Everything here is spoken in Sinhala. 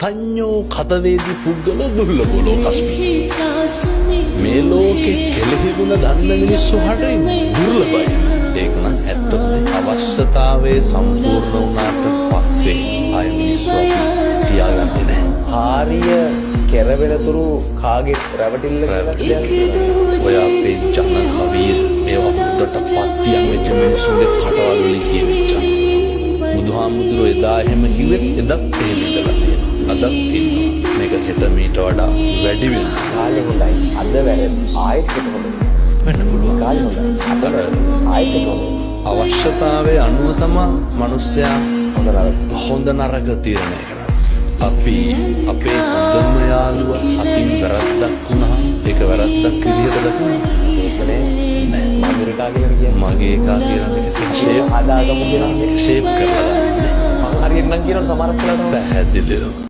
අතඤ්ඤෝ කතවේදී පුද්ගල දුර්ලභෝ ලෝකස්මින්. මේ ලෝකේ කෙලෙහිගුණ දන්න මිනිස්සු හරිය දුර්ලභයි. ඒක නම් ඇත්තද? අවශ්‍යතාවයේ සම්පූර්ණ වුණාට පස්සේ ආය මිනිස්සු අපි තියාගන්නේ නැහැ. කාර්ය කෙරවෙනතුරු කාගේ රැවටිල්ල කියලා ඔය අපේ ජන කවිය ඒවා හොඳට පත්තියන් වෙච්ච මිනිස්සුන්ගේ කටවල් වලින් කියවිච්ච. බුදුහාමුදුරුවෝ එදා එහෙම කිව්වෙත් එදත් එහෙම ඉඳලා තියෙනවා. අදත් තියෙනවා. මේක හෙට මීට වඩා වැඩි වෙනවා. කාලේ හොඳයි. අද වැරදි. ආයෙත් හොඳයි. වෙන්න පුළුවන්. කාලේ හොඳයි. අද වැරදි. ආයෙත් හොඳයි. අවශ්‍යතාවයේ අනුව තමයි මිනිස්සයා හොඳ නරක තීරණය කරන්නේ. අපි අපේ හොඳම යාළුවා අතින් වැරද්දක් වුණා ඒක වැරද්දක් විදිහට දකිනවා. සේකනේ මගේ එකා කියලා කියන්නේ. මගේ එකා කියලා ෂේප් හදාගමු කියලා ෂේප් කරලා මම හරියට නම් කියනවා සමහරක් වෙලාවට පැහැදිලිව